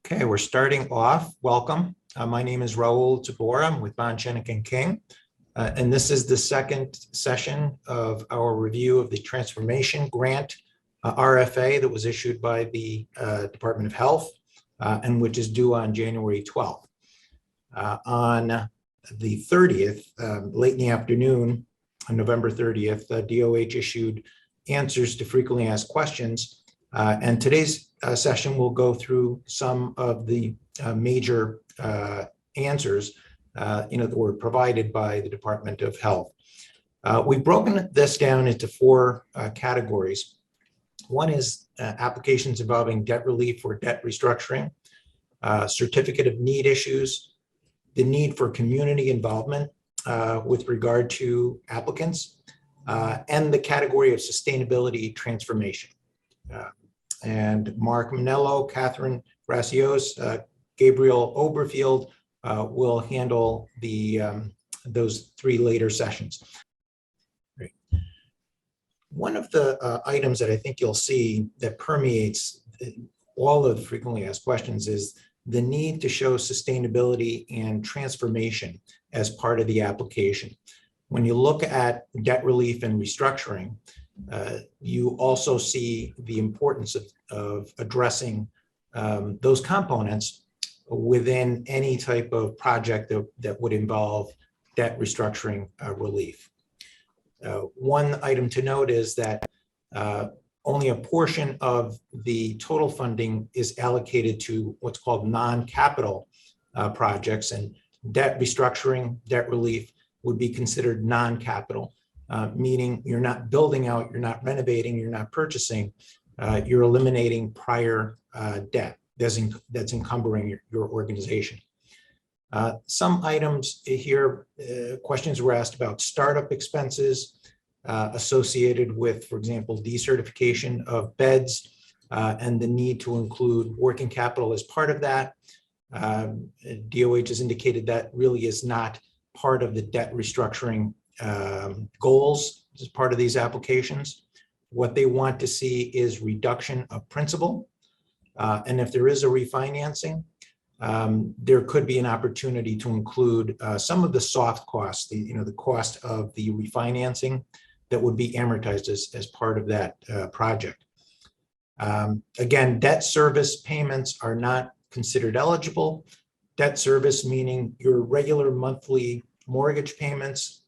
Okay, we're starting off. Welcome. My name is Raul Tabor. I'm with Schoeneck King, and this is the second session of our review of the transformation grant RFA that was issued by the Department of Health and which is due on January 12th. On the 30th, late in the afternoon, on November 30th, DOH issued answers to frequently asked questions. And today's session will go through some of the major answers that were provided by the Department of Health. We've broken this down into four categories. One is applications involving debt relief or debt restructuring, certificate of need issues, the need for community involvement with regard to applicants, and the category of sustainability transformation. And Mark Manello, Catherine Gracios, Gabriel Oberfield will handle those three later sessions. Great. One of the items that I think you'll see that permeates all of the frequently asked questions is the need to show sustainability and transformation as part of the application. When you look at debt relief and restructuring, you also see the importance of addressing those components within any type of project that would involve debt restructuring relief. One item to note is that only a portion of the total funding is allocated to what's called non-capital projects, and debt restructuring, debt relief would be considered non-capital. Meaning you're not building out, you're not renovating, you're not purchasing, you're eliminating prior debt that's encumbering your organization. Some items here, questions were asked about startup expenses associated with, for example, decertification of beds and the need to include working capital as part of that. DOH has indicated that really is not part of the debt restructuring goals as part of these applications. What they want to see is reduction of principal. And if there is a refinancing, there could be an opportunity to include some of the soft costs, the cost of the refinancing that would be amortized as part of that project. Again, debt service payments are not considered eligible. Debt service meaning your regular monthly mortgage payments.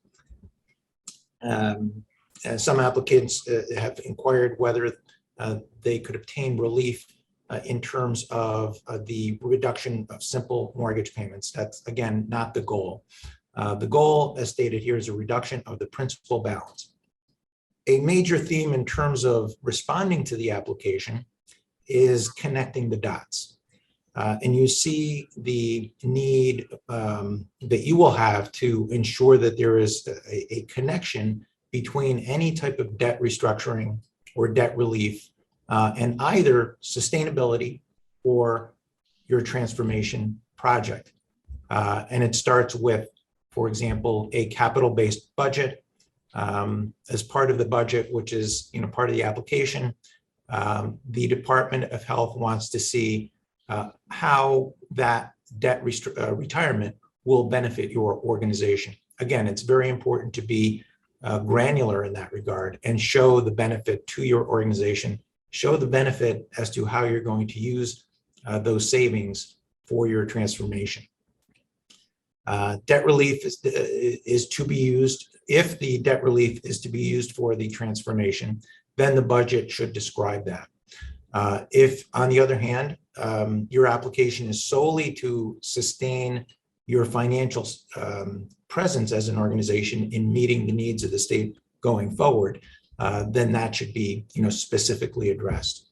Some applicants have inquired whether they could obtain relief in terms of the reduction of simple mortgage payments. That's, again, not the goal. The goal, as stated here, is a reduction of the principal balance. A major theme in terms of responding to the application is connecting the dots. And you see the need that you will have to ensure that there is a connection between any type of debt restructuring or debt relief and either sustainability or your transformation project. And it starts with, for example, a capital-based budget. As part of the budget, which is part of the application, the Department of Health wants to see how that debt retirement will benefit your organization. Again, it's very important to be granular in that regard and show the benefit to your organization, show the benefit as to how you're going to use those savings for your transformation. Debt relief is to be used. If the debt relief is to be used for the transformation, then the budget should describe that. If, on the other hand, your application is solely to sustain your financial presence as an organization in meeting the needs of the state going forward, then that should be specifically addressed.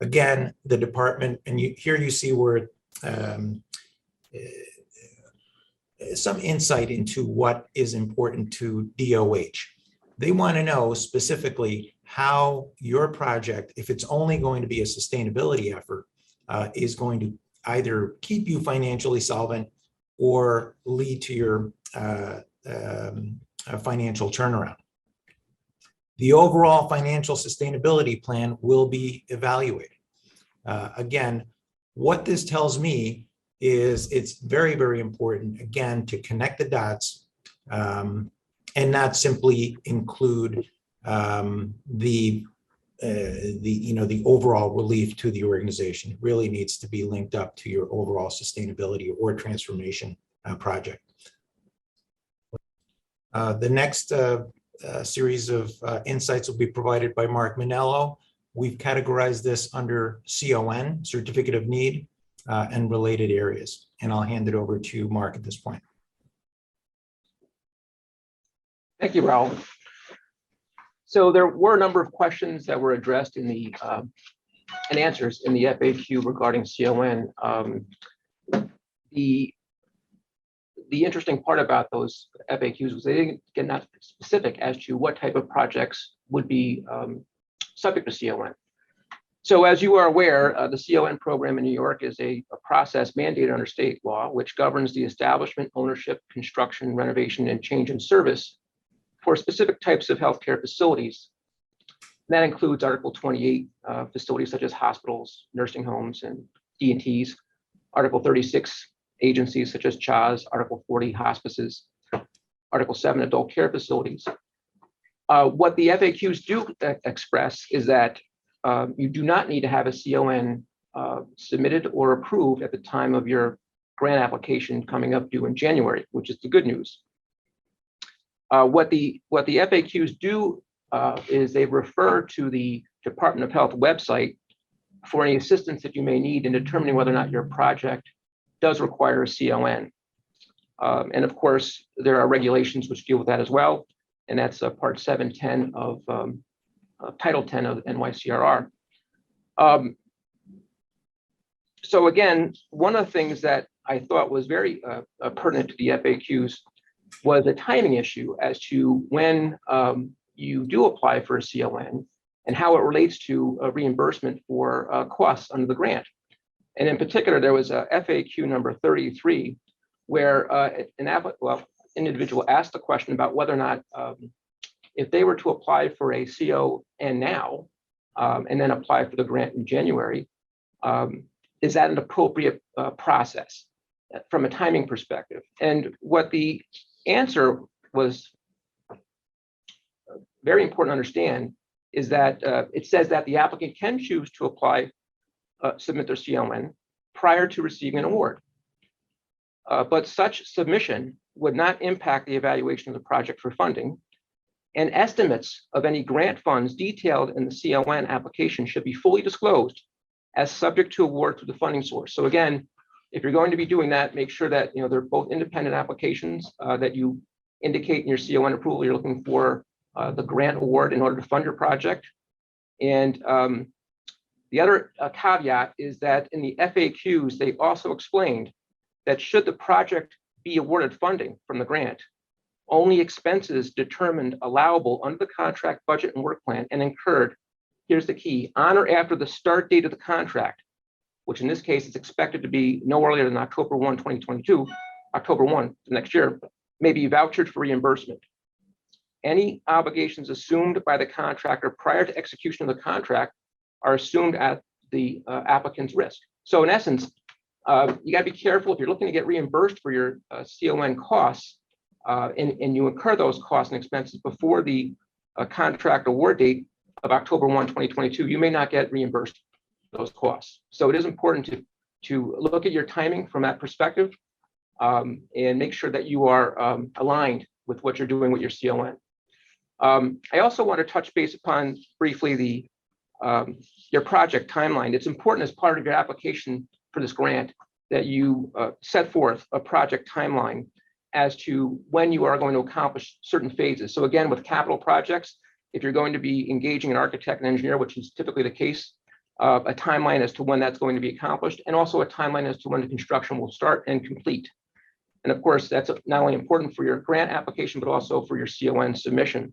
Again, the department, and here you see where some insight into what is important to DOH. They want to know specifically how your project, if it's only going to be a sustainability effort, is going to either keep you financially solvent or lead to your financial turnaround. The overall financial sustainability plan will be evaluated. Again, What this tells me is it's very, very important, again, to connect the dots and not simply include the overall relief to the organization. It really needs to be linked up to your overall sustainability or transformation project. The next series of insights will be provided by Mark Manello. We've categorized this under CON, Certificate of Need, and related areas. And I'll hand it over to Mark at this point. Thank you, Raul. So there were a number of questions that were addressed in the and answers in the FAQ regarding CON. The interesting part about those FAQs was they didn't get not specific as to what type of projects would be subject to CON. So as you are aware, the CON program in New York is a process mandated under state law, which governs the establishment, ownership, construction, renovation, and change in service for specific types of healthcare facilities. And that includes Article 28 facilities such as hospitals, nursing homes, and D&Ts, Article 36 agencies such as CHAS, Article 40 hospices, Article 7 adult care facilities. What the FAQs do express is that you do not need to have a CON submitted or approved at the time of your grant application coming up due in January, which is the good news. What the FAQs do is they refer to the Department of Health website for any assistance that you may need in determining whether or not your project does require a CON. And of course, there are regulations which deal with that as well. And that's Part 710 of Title 10 of NYCRR. So again, one of the things that I thought was very pertinent to the FAQs was a timing issue as to when you do apply for a CON and how it relates to a reimbursement for costs under the grant. And in particular, there was a FAQ number 33, where an individual asked the question about whether or not if they were to apply for a CON now and then apply for the grant in January, is that an appropriate process from a timing perspective? And what the answer was very important to understand is that it says that the applicant can choose to apply, submit their CON prior to receiving an award. But such submission would not impact the evaluation of the project for funding, and estimates of any grant funds detailed in the CON application should be fully disclosed as subject to award through the funding source. So again, if you're going to be doing that, make sure that they're both independent applications, that you indicate in your CON approval you're looking for the grant award in order to fund your project. And the other caveat is that in the FAQs, they also explained that should the project be awarded funding from the grant, only expenses determined allowable under the contract budget and work plan and incurred, here's the key, on or after the start date of the contract, which in this case is expected to be no earlier than October 1, 2022, October 1 next year, may be vouchered for reimbursement. Any obligations assumed by the contractor prior to execution of the contract are assumed at the applicant's risk. So in essence, you got to be careful if you're looking to get reimbursed for your CON costs and you incur those costs and expenses before the contract award date of October 1, 2022, you may not get reimbursed those costs. So it is important to look at your timing from that perspective and make sure that you are aligned with what you're doing with your CON. I also want to touch base upon briefly your project timeline. It's important as part of your application for this grant that you set forth a project timeline as to when you are going to accomplish certain phases. So again, with capital projects, if you're going to be engaging an architect and engineer, which is typically the case, a timeline as to when that's going to be accomplished, and also a timeline as to when the construction will start and complete. And of course, that's not only important for your grant application, but also for your CON submission.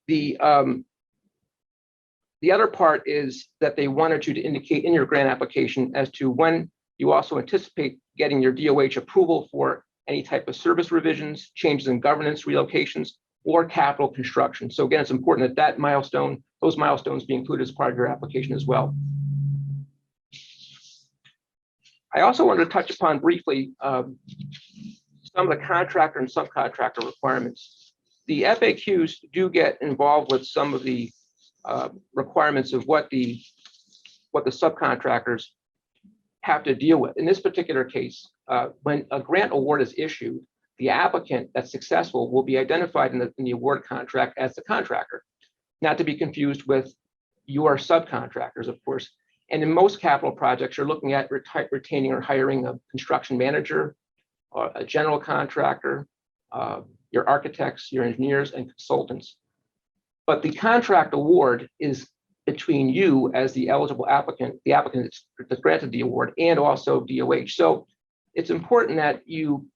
The other part is that they wanted you to indicate in your grant application as to when you also anticipate getting your DOH approval for any type of service revisions, changes in governance, relocations, or capital construction. So again, it's important that those milestones be included as part of your application as well. I also wanted to touch upon briefly some of the contractor and subcontractor requirements. The FAQs do get involved with some of the requirements of what the subcontractors have to deal with. In this particular case, when a grant award is issued, the applicant that's successful will be identified in the award contract as the contractor, not to be confused with your subcontractors, of course. And in most capital projects, you're looking at retaining or hiring a construction manager, or a general contractor, your architects, your engineers, and consultants. But the contract award is between you as the eligible applicant, the applicant that's granted the award, and also DOH. So it's important that you,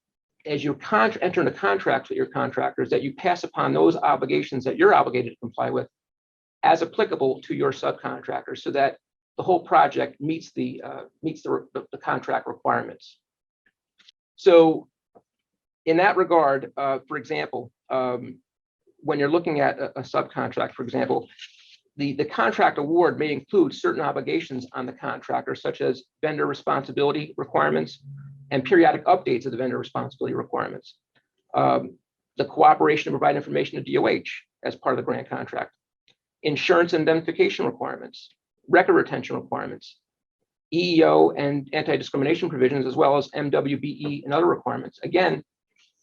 as you enter into contracts with your contractors, that you pass upon those obligations that you're obligated to comply with as applicable to your subcontractors, so that the whole project meets the contract requirements. So in that regard, for example, when you're looking at a subcontract, for example, the contract award may include certain obligations on the contractor, such as vendor responsibility requirements and periodic updates of the vendor responsibility requirements. The cooperation to provide information to DOH as part of the grant contract, insurance indemnification requirements, record retention requirements, EEO and anti-discrimination provisions, as well as MWBE and other requirements. Again,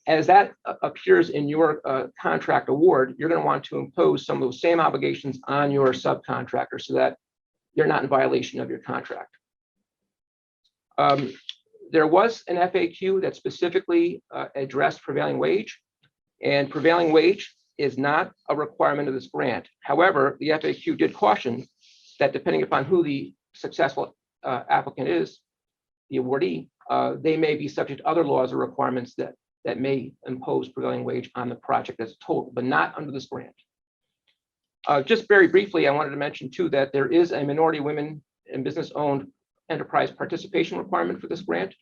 as that appears in your contract award, you're going to want to impose some of those same obligations on your subcontractor so that you're not in violation of your contract. There was an FAQ that specifically addressed prevailing wage, and prevailing wage is not a requirement of this grant. However, the FAQ did caution that depending upon who the successful applicant is, the awardee, they may be subject to other laws or requirements that may impose prevailing wage on the project as a total, but not under this grant. Just very briefly, I wanted to mention too that there is a minority women and business-owned enterprise participation requirement for this grant.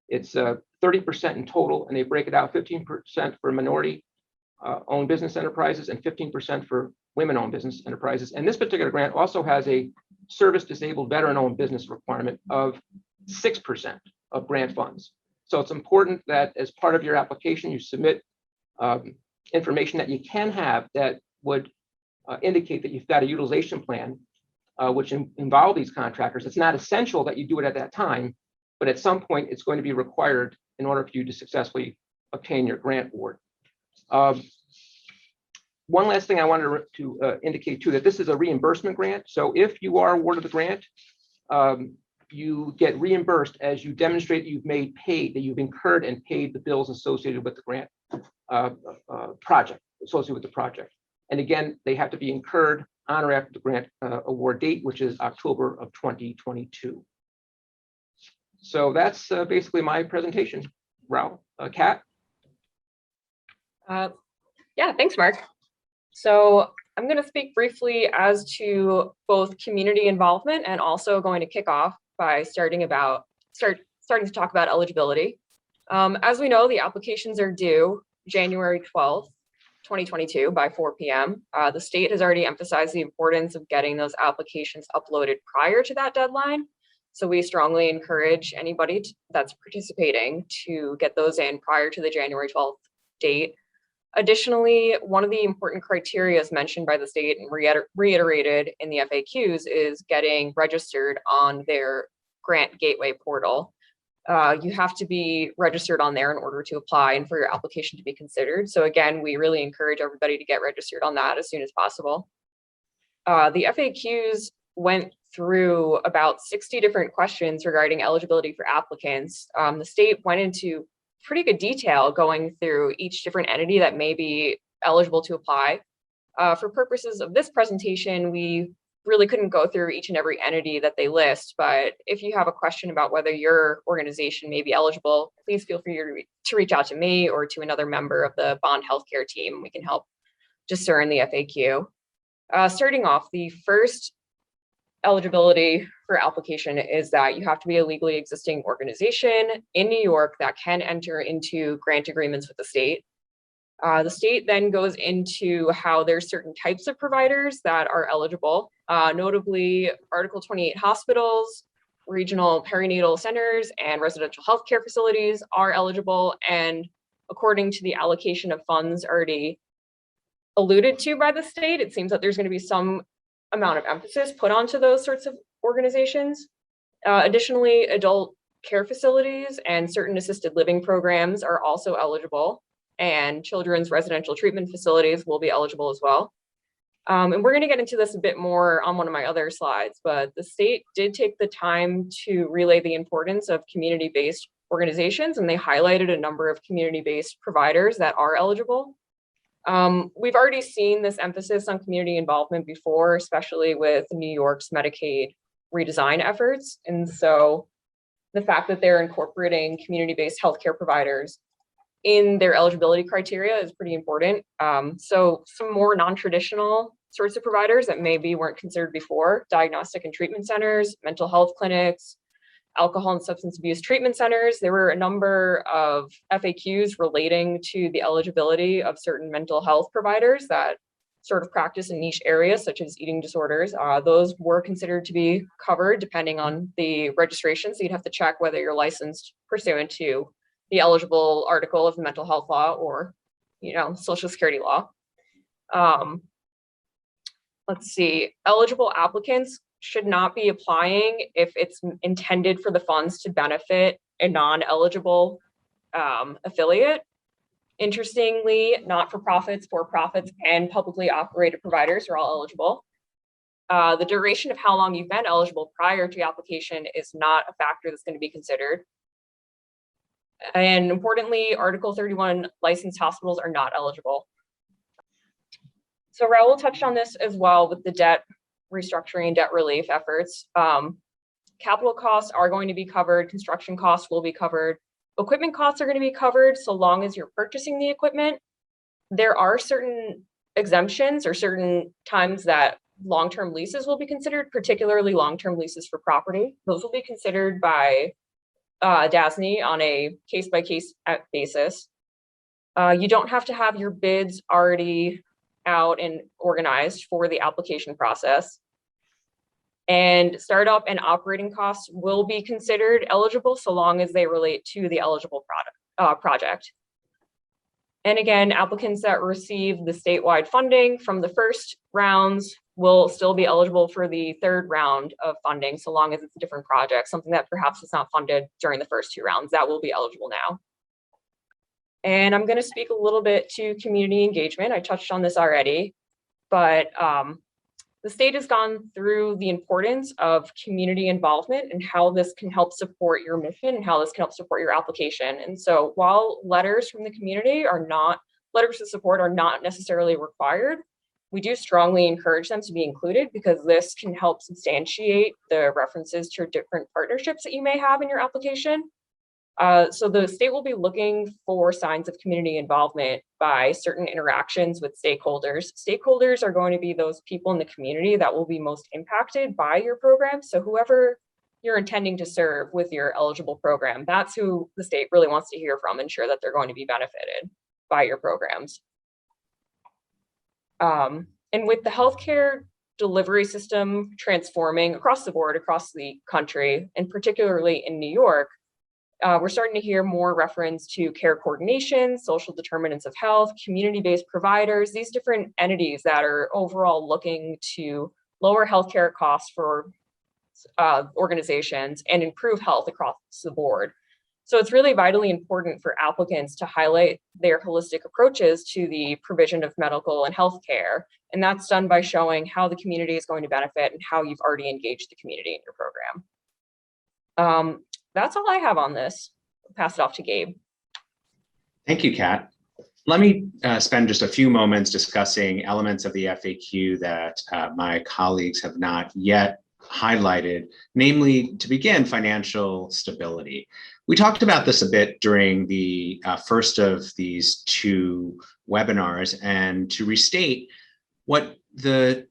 It's 30% in total, and they break it out 15% for minority-owned business enterprises and 15% for women-owned business enterprises. And this particular grant also has a service-disabled veteran-owned business requirement of 6% of grant funds. So it's important that as part of your application, you submit information that you can have that would indicate that you've got a utilization plan, which involve these contractors. It's not essential that you do it at that time, but at some point it's going to be required in order for you to successfully obtain your grant award. One last thing I wanted to indicate too, that this is a reimbursement grant. So if you are awarded the grant, you get reimbursed as you demonstrate that you've incurred and paid the bills associated with the grant project, And again, they have to be incurred on or after the grant award date, which is October of 2022. So that's basically my presentation. Raul, Kat? Yeah, thanks, Mark. So I'm going to speak briefly as to both community involvement and also going to kick off by starting to talk about eligibility. As we know, the applications are due January 12th, 2022 by 4 p.m. The state has already emphasized the importance of getting those applications uploaded prior to that deadline. So we strongly encourage anybody that's participating to get those in prior to the January 12th date. Additionally, one of the important criteria as mentioned by the state and reiterated in the FAQs is getting registered on their grant gateway portal. You have to be registered on there in order to apply and for your application to be considered. So again, we really encourage everybody to get registered on that as soon as possible. The FAQs went through about 60 different questions regarding eligibility for applicants. The state went into pretty good detail going through each different entity that may be eligible to apply. For purposes of this presentation, we really couldn't go through each and every entity that they list, but if you have a question about whether your organization may be eligible, please feel free to reach out to me or to another member of the Bond Healthcare team. We can help discern the FAQ. Starting off, the first eligibility for application is that you have to be a legally existing organization in New York that can enter into grant agreements with the state. The state then goes into how there's certain types of providers that are eligible, notably Article 28 hospitals, regional perinatal centers and residential healthcare facilities are eligible. And according to the allocation of funds already alluded to by the state, it seems that there's going to be some amount of emphasis put onto those sorts of organizations. Additionally, adult care facilities and certain assisted living programs are also eligible, and children's residential treatment facilities will be eligible as well. And we're going to get into this a bit more on one of my other slides, but the state did take the time to relay the importance of community-based organizations, and they highlighted a number of community-based providers that are eligible. We've already seen this emphasis on community involvement before, especially with New York's Medicaid redesign efforts. And so the fact that they're incorporating community-based healthcare providers in their eligibility criteria is pretty important. So some more non-traditional sorts of providers that maybe weren't considered before: diagnostic and treatment centers, mental health clinics, alcohol and substance abuse treatment centers. There were a number of FAQs relating to the eligibility of certain mental health providers that sort of practice in niche areas such as eating disorders. Those were considered to be covered depending on the registration. So you'd have to check whether you're licensed pursuant to the eligible article of the mental health law or, Social Security law. Let's see, eligible applicants should not be applying if it's intended for the funds to benefit a non-eligible affiliate. Interestingly, not-for-profits, for-profits, and publicly operated providers are all eligible. The duration of how long you've been eligible prior to application is not a factor that's going to be considered. And importantly, Article 31 licensed hospitals are not eligible. So Raul touched on this as well with the debt restructuring, debt relief efforts. Capital costs are going to be covered. Construction costs will be covered. Equipment costs are going to be covered so long as you're purchasing the equipment. There are certain exemptions or certain times that long-term leases will be considered, particularly long-term leases for property. Those will be considered by DASNY on a case-by-case basis. You don't have to have your bids already out and organized for the application process. And startup and operating costs will be considered eligible so long as they relate to the eligible project. And again, applicants that receive the statewide funding from the first rounds will still be eligible for the third round of funding so long as it's a different project, something that perhaps is not funded during the first two rounds. That will be eligible now. And I'm going to speak a little bit to community engagement. I touched on this already, but the state has gone through the importance of community involvement and how this can help support your mission and how this can help support your application. And so while letters from the community letters of support are not necessarily required, we do strongly encourage them to be included because this can help substantiate the references to different partnerships that you may have in your application. So the state will be looking for signs of community involvement by certain interactions with stakeholders. Stakeholders are going to be those people in the community that will be most impacted by your program. So whoever you're intending to serve with your eligible program, that's who the state really wants to hear from, ensure that they're going to be benefited by your programs. And with the healthcare delivery system transforming across the board, across the country, and particularly in New York, we're starting to hear more reference to care coordination, social determinants of health, community-based providers, these different entities that are overall looking to lower healthcare costs for organizations and improve health across the board. So it's really vitally important for applicants to highlight their holistic approaches to the provision of medical and health care. And that's done by showing how the community is going to benefit and how you've already engaged the community in your program. That's all I have on this. I'll pass it off to Gabe. Thank you, Kat. Let me spend just a few moments discussing elements of the FAQ that my colleagues have not yet highlighted, namely, to begin, financial stability. We talked about this a bit during the first of these two webinars, and to restate, what the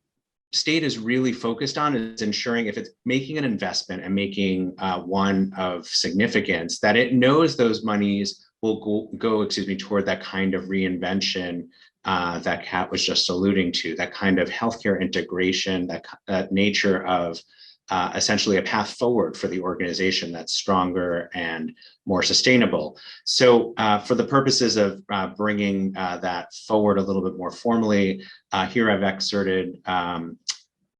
state is really focused on is ensuring if it's making an investment and making one of significance, that it knows those monies will go toward that kind of reinvention that Kat was just alluding to, that kind of healthcare integration, that nature of essentially a path forward for the organization that's stronger and more sustainable. So for the purposes of bringing that forward a little bit more formally, here I've excerpted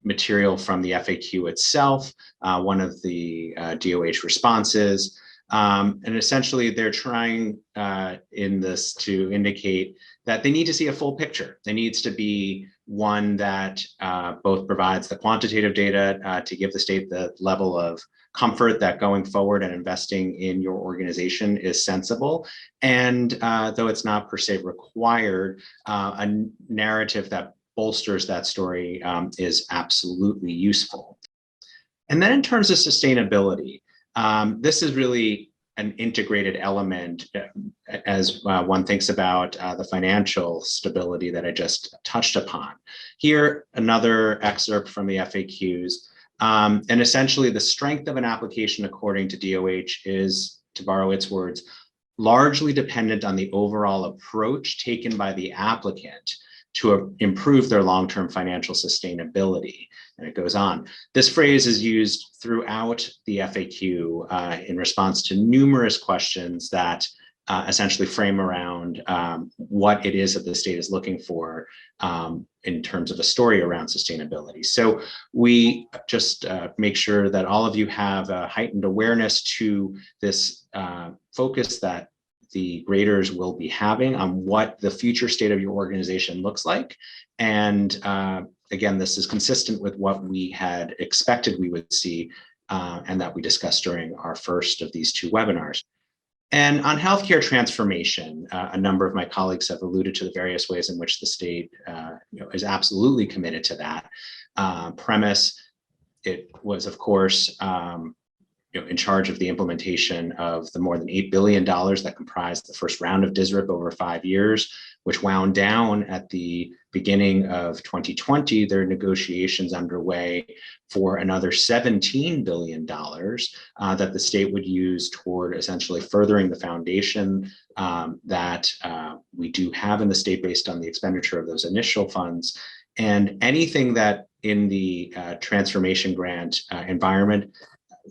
material from the FAQ itself, one of the DOH responses. And essentially they're trying in this to indicate that they need to see a full picture. There needs to be one that both provides the quantitative data to give the state the level of comfort that going forward and investing in your organization is sensible. And though it's not per se required, a narrative that bolsters that story is absolutely useful. And then in terms of sustainability, this is really an integrated element as one thinks about the financial stability that I just touched upon. Here, another excerpt from the FAQs. And essentially the strength of an application according to DOH is, to borrow its words, largely dependent on the overall approach taken by the applicant to improve their long-term financial sustainability. And it goes on. This phrase is used throughout the FAQ in response to numerous questions that essentially frame around what it is that the state is looking for in terms of a story around sustainability. So we just make sure that all of you have a heightened awareness to this focus that the graders will be having on what the future state of your organization looks like. And again, this is consistent with what we had expected we would see and that we discussed during our first of these two webinars. And on healthcare transformation, a number of my colleagues have alluded to the various ways in which the state is absolutely committed to that premise. It was, of course, in charge of the implementation of the more than $8 billion that comprised the first round of DSRIP over 5 years, which wound down at the beginning of 2020. There are negotiations underway for another $17 billion that the state would use toward essentially furthering the foundation that we do have in the state based on the expenditure of those initial funds. And anything that in the transformation grant environment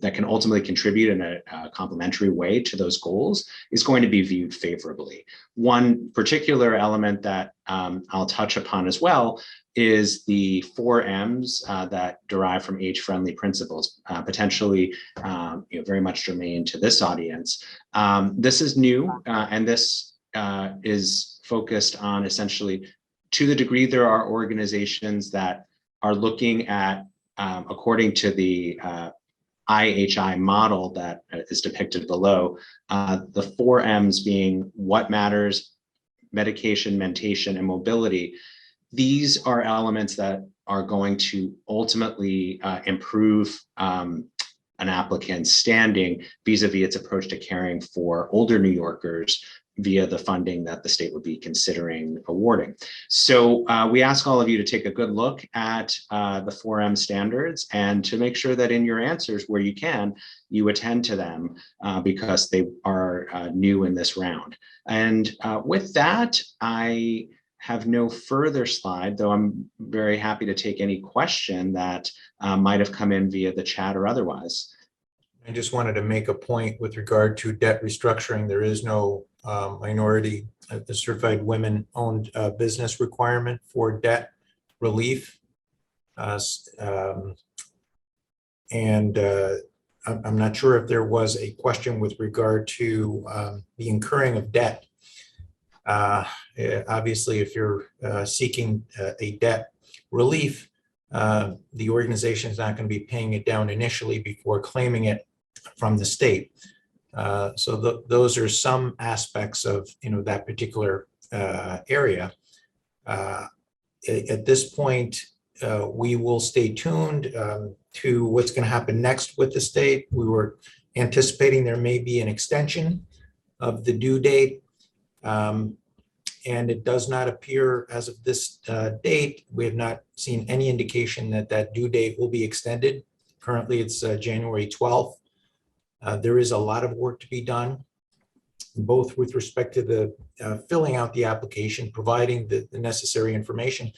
that can ultimately contribute in a complementary way to those goals is going to be viewed favorably. One particular element that I'll touch upon as well is the 4 M's that derive from age-friendly principles, potentially very much germane to this audience. This is new, and this is focused on essentially, to the degree there are organizations that are looking at, according to the IHI model that is depicted below, the 4 M's being what matters, medication, mentation, and mobility. These are elements that are going to ultimately improve an applicant's standing vis-a-vis its approach to caring for older New Yorkers via the funding that the state would be considering awarding. So we ask all of you to take a good look at the 4M standards and to make sure that in your answers where you can, you attend to them because they are new in this round. And with that, I have no further slide, though I'm very happy to take any question that might have come in via the chat or otherwise. I just wanted to make a point with regard to debt restructuring. There is no minority, the certified women-owned business requirement for debt relief. I'm not sure if there was a question with regard to the incurring of debt. Obviously, if you're seeking a debt relief, the organization is not going to be paying it down initially before claiming it from the state. So those are some aspects of that particular area. At this point, we will stay tuned to what's going to happen next with the state. We were anticipating there may be an extension of the due date. And it does not appear as of this date, we have not seen any indication that that due date will be extended. Currently, it's January 12th. There is a lot of work to be done, both with respect to the filling out the application, providing the necessary information,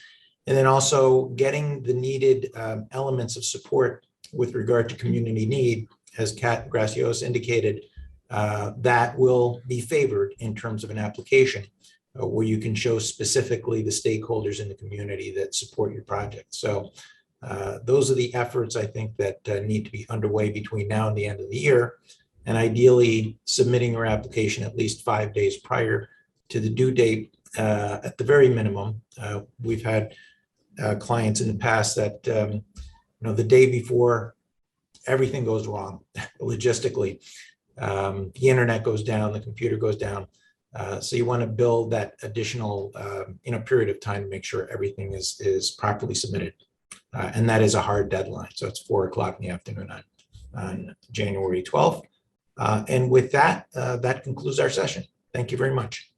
and then also getting the needed elements of support with regard to community need, as Kat Gracios indicated, that will be favored in terms of an application where you can show specifically the stakeholders in the community that support your project. So those are the efforts I think that need to be underway between now and the end of the year, and ideally submitting your application at least 5 days prior to the due date at the very minimum. We've had clients in the past that, the day before everything goes wrong logistically. The internet goes down, the computer goes down. So you want to build that additional period of time to make sure everything is properly submitted. And that is a hard deadline. So it's 4 o'clock in the afternoon on January 12th. And with that, that concludes our session. Thank you very much.